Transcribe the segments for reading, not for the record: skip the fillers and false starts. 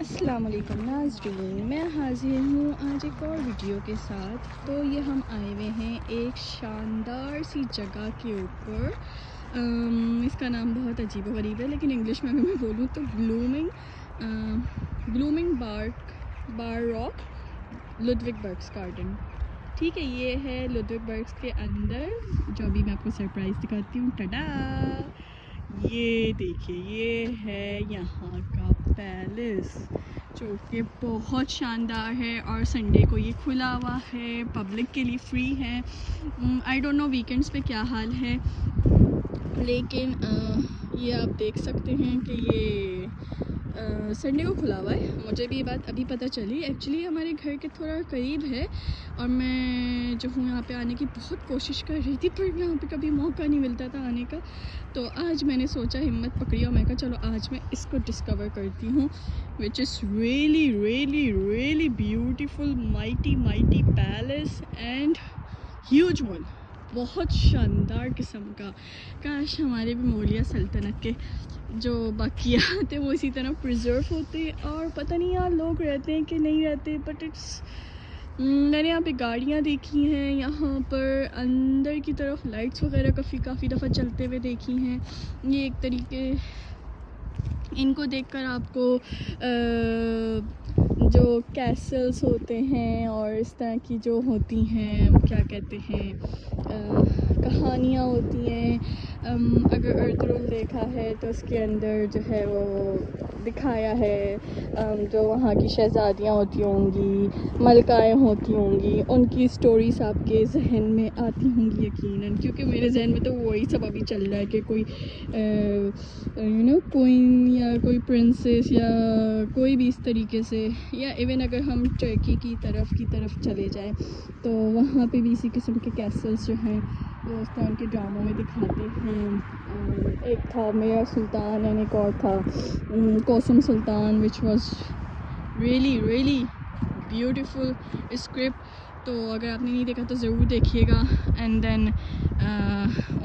अस्सलाम वालेकुम नाज़रीन, मैं हाज़िर हूँ आज एक और वीडियो के साथ। तो ये हम आए हुए हैं एक शानदार सी जगह के ऊपर। इसका नाम बहुत अजीब व गरीब है, लेकिन इंग्लिश में अगर मैं बोलूँ तो ब्लूमिंग बार रॉक लुडविगबर्ग्स गार्डन। ठीक है, ये है लुडविगबर्ग्स के अंदर, जो अभी मैं आपको सरप्राइज़ दिखाती हूँ। टडा, ये देखिए, ये है यहाँ का पैलेस, जो कि बहुत शानदार है और संडे को ये खुला हुआ है, पब्लिक के लिए फ्री है। आई डोंट नो वीकेंड्स पे क्या हाल है, लेकिन ये आप देख सकते हैं कि ये संडे को खुला हुआ है। मुझे भी ये बात अभी पता चली। एक्चुअली हमारे घर के थोड़ा करीब है और मैं जो हूँ यहाँ पे आने की बहुत कोशिश कर रही थी, पर यहाँ पे कभी मौका नहीं मिलता था आने का। तो आज मैंने सोचा, हिम्मत पकड़ी और मैं कहा चलो आज मैं इसको डिस्कवर करती हूँ, which is really really really beautiful, mighty palace and huge one, बहुत शानदार किस्म का। काश हमारे भी मोगलिया सल्तनत के जो बाकियात थे वो इसी तरह प्रिजर्व होते। और पता नहीं यार लोग रहते हैं कि नहीं रहते, बट इट्स, मैंने यहाँ पे गाड़ियाँ देखी हैं, यहाँ पर अंदर की तरफ लाइट्स वगैरह काफ़ी दफ़ा चलते हुए देखी हैं। ये एक तरीके, इनको देखकर आपको जो कैसल्स होते हैं और इस तरह की जो होती हैं, क्या कहते हैं, कहानियाँ होती हैं। अगर अर्तुगरुल देखा है तो उसके अंदर जो है वो दिखाया है, जो वहाँ की शहज़ादियाँ होती होंगी, मलकाएँ होती होंगी, उनकी स्टोरीज आपके जहन में आती होंगी यकीनन, क्योंकि मेरे जहन में तो वही सब अभी चल रहा है कि कोई क्वीन या कोई प्रिंसेस या कोई भी इस तरीके से, या इवन अगर हम टर्की की तरफ चले जाएं तो वहाँ पे भी इसी किस्म के कैसल्स जो हैं वो उस तरह के ड्रामों में दिखाते हैं। एक था मेरा सुल्तान एंड एक और था Kosem Sultan, which was really really beautiful script. तो अगर आपने नहीं देखा तो ज़रूर देखिएगा। एंड देन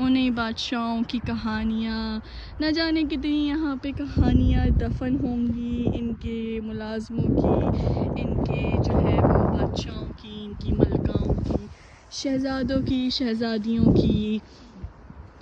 उन्हीं बादशाहों की कहानियाँ, न जाने कितनी यहाँ पे कहानियाँ दफन होंगी, इनके मुलाजमों की, इनके जो है वो बादशाहों की, इनकी मलकाओं की, शहज़ादों की, शहज़ादियों की।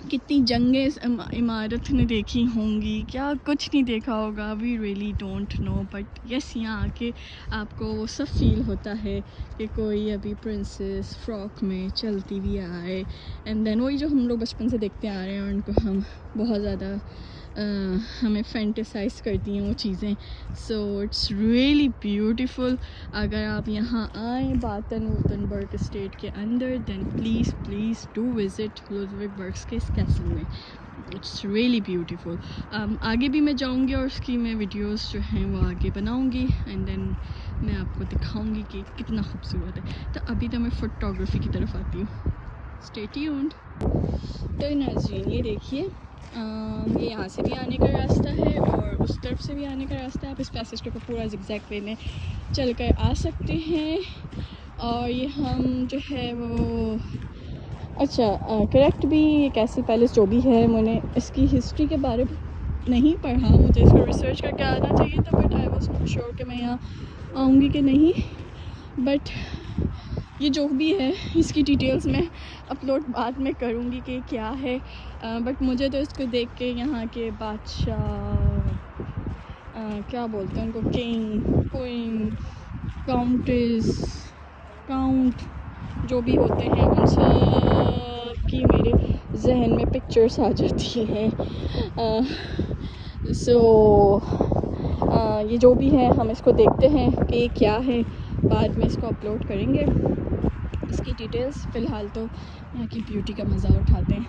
कितनी जंगें इमारत ने देखी होंगी, क्या कुछ नहीं देखा होगा, we really don't know. But yes, यहाँ आके आपको वो सब फील होता है कि कोई अभी प्रिंसेस फ्रॉक में चलती भी आए। एंड देन वही जो हम लोग बचपन से देखते आ रहे हैं और उनको हम बहुत ज़्यादा हमें फैंटेसाइज करती हैं वो चीज़ें। So it's really beautiful. अगर आप यहाँ आएँ बादन-वुर्तनबर्ग स्टेट के अंदर, देन प्लीज़ डू विज़िट लुडविगबर्ग्स के इस कैसल में। It's really beautiful. आगे भी मैं जाऊँगी और उसकी मैं वीडियोस जो हैं वो आगे बनाऊँगी, एंड देन मैं आपको दिखाऊँगी कि कितना खूबसूरत है। तो अभी तो मैं फ़ोटोग्राफी की तरफ आती हूँ, स्टे ट्यून्ड। तो नाज़रीन, ये देखिए, ये यहाँ से भी आने का रास्ता है और उस तरफ से भी आने का रास्ता है। आप इस पैसेज को पूरा ज़िगज़ैग वे में चल कर आ सकते हैं। और ये हम जो है वो, अच्छा करेक्ट भी, ये कैसल पैलेस जो भी है, मैंने इसकी हिस्ट्री के बारे में नहीं पढ़ा, मुझे इसको रिसर्च करके आना चाहिए था, but I was not sure कि मैं यहाँ आऊँगी कि नहीं। बट ये जो भी है, इसकी डिटेल्स मैं अपलोड बाद में करूँगी कि क्या है। बट मुझे तो इसको देख के यहाँ के बादशाह, क्या बोलते हैं उनको, किंग, क्वीन, काउंटेस, काउंट, जो भी होते हैं, उन सब की मेरे जहन में पिक्चर्स आ जाती हैं। ये जो भी है, हम इसको देखते हैं कि क्या है, बाद में इसको अपलोड करेंगे इसकी डिटेल्स। फ़िलहाल तो यहाँ की ब्यूटी का मज़ा उठाते हैं।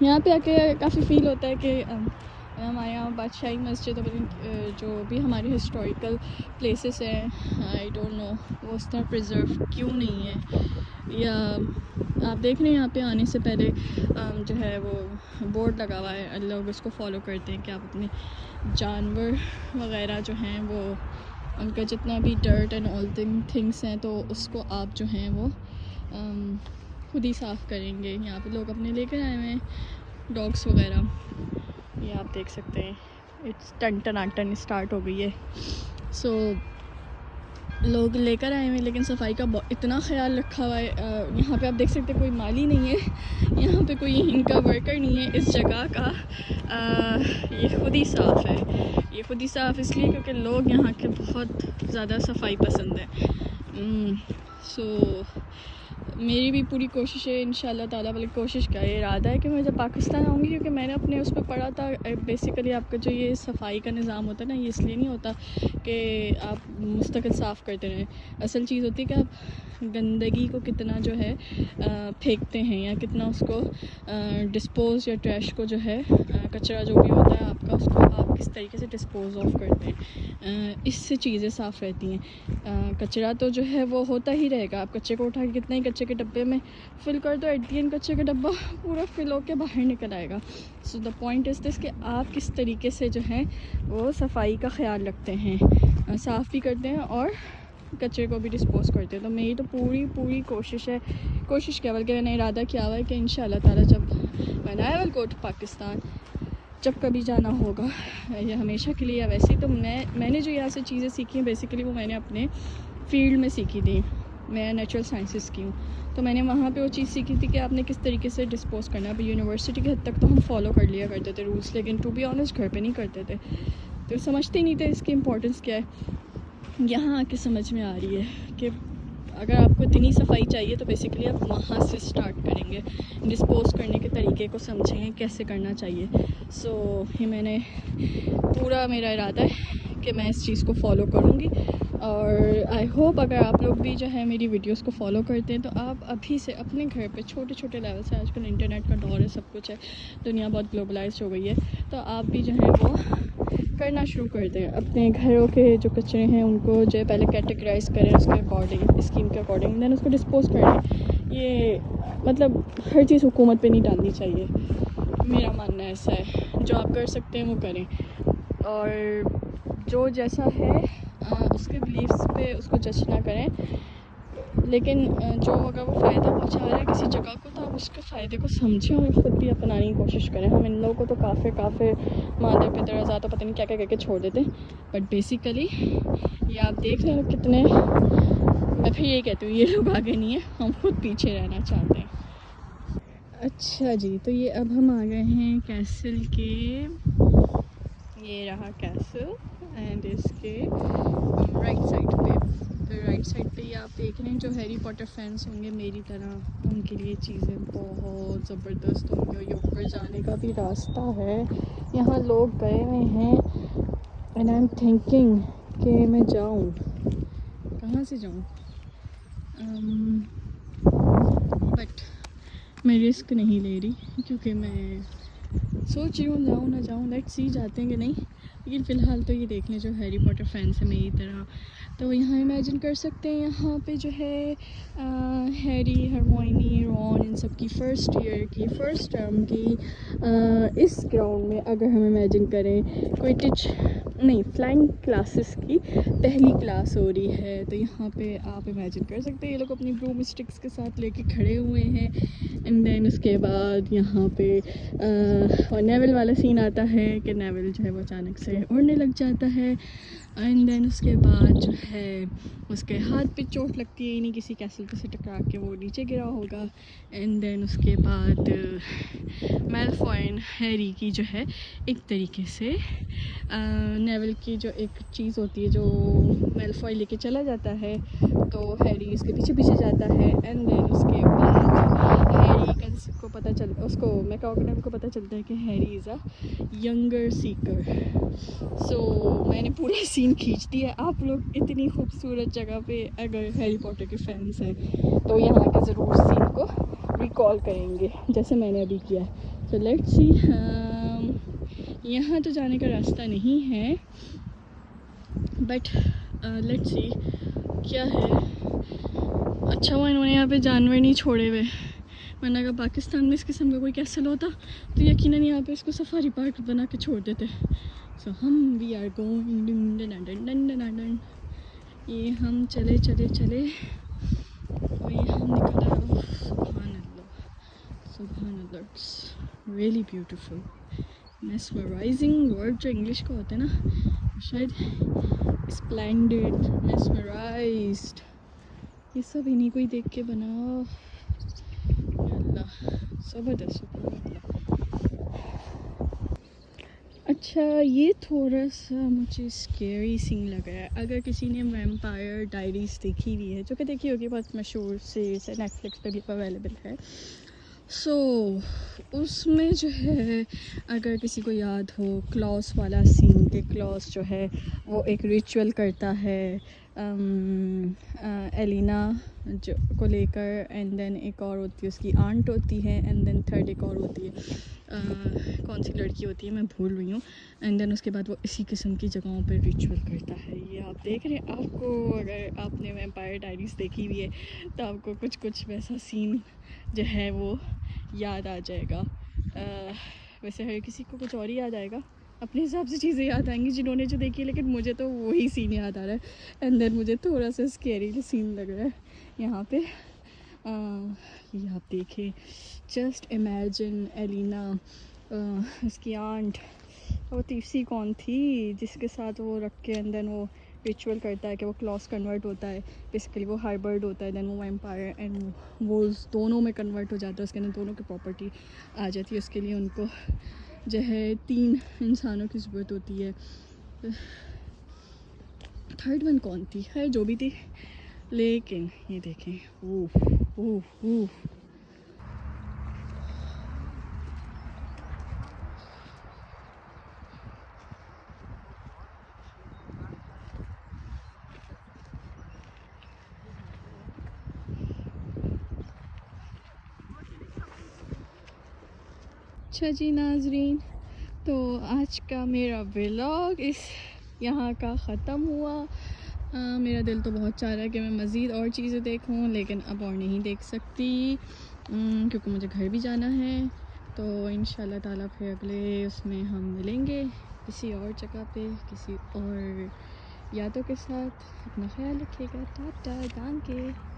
यहाँ पे आके काफ़ी फ़ील होता है कि हमारे यहाँ बादशाही मस्जिद, जो भी हमारे हिस्टोरिकल प्लेसेस हैं, आई डोंट नो वो उस तरह प्रिजर्व क्यों नहीं है। या आप देख रहे हैं यहाँ पे आने से पहले जो है वो बोर्ड लगा हुआ है, लोग उसको फॉलो करते हैं कि आप अपने जानवर वगैरह जो हैं वो, उनका जितना भी डर्ट एंड ऑल थिंग्स हैं, तो उसको आप जो हैं वो खुद ही साफ़ करेंगे। यहाँ पे लोग अपने लेकर आए हुए हैं डॉग्स वगैरह, ये आप देख सकते हैं। इट्स टन टनाटन स्टार्ट हो गई है। सो लोग लेकर आए हैं, लेकिन सफाई का इतना ख्याल रखा हुआ है। यहाँ पे आप देख सकते हैं कोई माली नहीं है, यहाँ पे कोई इनका वर्कर नहीं है। इस जगह का ये खुद ही साफ़ है। ये खुद ही साफ़ इसलिए क्योंकि लोग यहाँ के बहुत ज़्यादा सफाई पसंद है। सो मेरी भी पूरी कोशिश है इंशाल्लाह ताला, बल्कि कोशिश का इरादा है कि मैं जब पाकिस्तान आऊँगी, क्योंकि मैंने अपने उस पर पढ़ा था बेसिकली आपका जो ये सफाई का निज़ाम होता है ना, ये इसलिए नहीं होता कि आप मुस्तकिल साफ़ करते रहें। असल चीज़ होती है कि आप गंदगी को कितना जो है फेंकते हैं, या कितना उसको डिस्पोज़ या ट्रैश को जो है कचरा जो भी होता है आपका, उसको आप किस तरीके से डिस्पोज़ ऑफ करते हैं। इससे चीज़ें साफ़ रहती हैं। कचरा तो जो है वो होता ही रहेगा, आप कचरे को उठा के कितना ही कचरे के डब्बे में फिल कर दो, एट दी एंड कचरे का डब्बा पूरा फिल होकर बाहर निकल आएगा। So the point is this कि आप किस तरीके से जो है वो सफाई का ख्याल रखते हैं, साफ़ भी करते हैं और कचरे को भी डिस्पोज़ करते हैं। तो मेरी तो पूरी कोशिश क्या, बल्कि मैंने इरादा किया हुआ है कि इंशाल्लाह ताला जब when I will go to Pakistan, जब कभी जाना होगा या हमेशा के लिए या वैसे ही, तो मैंने जो यहाँ से चीज़ें सीखी हैं बेसिकली वो मैंने अपने फील्ड में सीखी थी। मैं नेचुरल साइंसेस की हूँ, तो मैंने वहाँ पे वो चीज़ सीखी थी कि आपने किस तरीके से डिस्पोज़ करना है। अब यूनिवर्सिटी के हद तक तो हम फॉलो कर लिया करते थे रूल्स, लेकिन टू बी ऑनेस्ट घर पे नहीं करते थे, तो समझते ही नहीं थे इसकी इम्पोर्टेंस क्या है। यहाँ आके समझ में आ रही है कि अगर आपको इतनी सफाई चाहिए तो बेसिकली आप वहाँ से स्टार्ट करेंगे, डिस्पोज़ करने के तरीके को समझेंगे कैसे करना चाहिए। सो ये मेरा इरादा है कि मैं इस चीज़ को फॉलो करूँगी, और आई होप अगर आप लोग भी जो है मेरी वीडियोस को फॉलो करते हैं तो आप अभी से अपने घर पे छोटे लेवल से, आजकल इंटरनेट का दौर है, सब कुछ है, दुनिया बहुत ग्लोबलाइज्ड हो गई है, तो आप भी जो है वो करना शुरू कर दें। अपने घरों के जो कचरे हैं उनको जो है पहले कैटेगराइज करें उसके अकॉर्डिंग, स्कीम के अकॉर्डिंग, देन उसको डिस्पोज़ करें। ये मतलब हर चीज़ हुकूमत पे नहीं डालनी चाहिए, मेरा मानना ऐसा है। जो आप कर सकते हैं वो करें, और जो जैसा है उसके बिलीव्स पे उसको जज ना करें, लेकिन जो अगर वो फ़ायदा पहुंचा रहा है किसी जगह को, तो आप उसके फ़ायदे को समझें और ख़ुद भी अपनाने की कोशिश करें। हम इन लोगों को तो काफ़िर मादर पितर आज़ाद तो पता नहीं क्या क्या करके छोड़ देते हैं, बट बेसिकली ये आप देख लें लोग कितने, मैं फिर ये कहती हूँ ये लोग आगे नहीं है, हम खुद पीछे रहना चाहते हैं। अच्छा जी, तो ये अब हम आ गए हैं कैसल के, ये रहा कैसल, एंड इसके राइट साइड पे, तो राइट साइड पे ये आप देख रहे हैं जो हैरी पॉटर फैंस होंगे मेरी तरह, उनके लिए चीज़ें बहुत ज़बरदस्त होंगी। और ये ऊपर जाने का भी रास्ता है, यहाँ लोग गए हुए हैं, एंड आई एम थिंकिंग कि मैं जाऊँ, कहाँ से जाऊँ, बट मैं रिस्क नहीं ले रही, क्योंकि मैं सोच रही हूँ जाऊँ ना जाऊँ, लेट्स सी जाते हैं कि नहीं। लेकिन फ़िलहाल तो ये देख लें जो हैरी पॉटर फैंस है मेरी तरह, तो यहाँ इमेजिन कर सकते हैं यहाँ पे जो है हैरी, हरमाइनी, रॉन, इन सब की फ़र्स्ट ईयर की फ़र्स्ट टर्म की इस ग्राउंड में अगर हम इमेजिन करें क्विडिच नहीं फ्लाइंग क्लासेस की पहली क्लास हो रही है, तो यहाँ पे आप इमेजिन कर सकते हैं ये लोग अपनी ब्रूम स्टिक्स के साथ लेके खड़े हुए हैं, एंड देन उसके बाद यहाँ पे और नेविल वाला सीन आता है कि नेविल जो है वो अचानक से उड़ने लग जाता है, एंड देन उसके बाद जो है उसके हाथ पे चोट लगती है, नहीं किसी कैसल पे से टकरा के वो नीचे गिरा होगा, एंड देन उसके बाद मैलफॉय एंड हैरी की जो है एक तरीके से नेविल की जो एक चीज़ होती है जो मैलफॉय लेके चला जाता है, तो हैरी उसके पीछे जाता है, एंड देन उसके बाद हैरी को पता चल उसको मैकगोनागल को पता चलता है कि Harry is a younger seeker. So मैंने पूरा सीन खींच दिया। आप लोग इतनी खूबसूरत जगह पे अगर हैरी पॉटर के फैंस हैं तो यहाँ के ज़रूर सीन को रिकॉल करेंगे जैसे मैंने अभी किया है। तो लेट्स सी, यहाँ तो जाने का रास्ता नहीं है, बट लेट्स सी क्या है। अच्छा हुआ इन्होंने यहाँ पे जानवर नहीं छोड़े हुए, वरना अगर पाकिस्तान में इस किस्म का कोई कैसल होता तो यकीनन यहाँ पे इसको सफारी पार्क बना के छोड़ देते। सो हम वी आर गोइंग, ये हम चले और ये हम निकल आए। सुभान अल्लाह, it's really beautiful. Mesmerising word जो इंग्लिश का होता है ना, शायद स्प्लेंडेड, मेस्मराइज्ड, ये सब इन्हीं को ही देख के बना। अल्लाह, ज़बरदस्त मतलब। अच्छा, ये थोड़ा सा मुझे स्केरी सीन लग रहा है। अगर किसी ने वैम्पायर डायरीज़ देखी हुई है, जो कि देखी होगी, बहुत मशहूर सीरीज़ है, नेटफ्लिक्स पे भी अवेलेबल है। सो उसमें जो है, अगर किसी को याद हो क्लॉस वाला सीन, के क्लॉस जो है वो एक रिचुअल करता है एलिना जो को लेकर, एंड देन एक और होती है उसकी आंट होती है, एंड देन थर्ड एक और होती है, कौन सी लड़की होती है मैं भूल रही हूँ, एंड देन उसके बाद वो इसी किस्म की जगहों पर रिचुअल करता है। ये आप देख रहे हैं, आपको अगर आपने वैम्पायर डायरीज़ देखी हुई है तो आपको कुछ कुछ वैसा सीन जो है वो याद आ जाएगा। वैसे हर किसी को कुछ और ही याद आएगा, अपने हिसाब से चीज़ें याद आएंगी जिन्होंने जो देखी है, लेकिन मुझे तो वही सीन याद आ रहा है, एंड देन मुझे थोड़ा सा स्केरी सीन लग रहा है यहाँ पे। ये आप देखें, जस्ट इमेजिन एलिना, उसकी आंट, और तीसरी कौन थी जिसके साथ वो रख के एंड देन वो रिचुअल करता है कि वो क्लॉस कन्वर्ट होता है, बेसिकली वो हाइबर्ड होता है, देन वो वैम्पायर, एंड वो दोनों में कन्वर्ट हो जाता है, उसके अंदर दोनों की प्रॉपर्टी आ जाती है। उसके लिए उनको जो है 3 इंसानों की ज़रूरत होती है। थर्ड वन कौन थी, है जो भी थी, लेकिन ये देखें, ओह ओह ओह, अच्छा जी नाजरीन, तो आज का मेरा व्लॉग इस यहाँ का ख़त्म हुआ। मेरा दिल तो बहुत चाह रहा है कि मैं मज़ीद और चीज़ें देखूँ, लेकिन अब और नहीं देख सकती क्योंकि मुझे घर भी जाना है। तो इंशाल्लाह ताला फिर अगले उसमें हम मिलेंगे किसी और जगह पे, किसी और यादों के साथ। अपना ख्याल रखिएगा। टाटा, गांव के।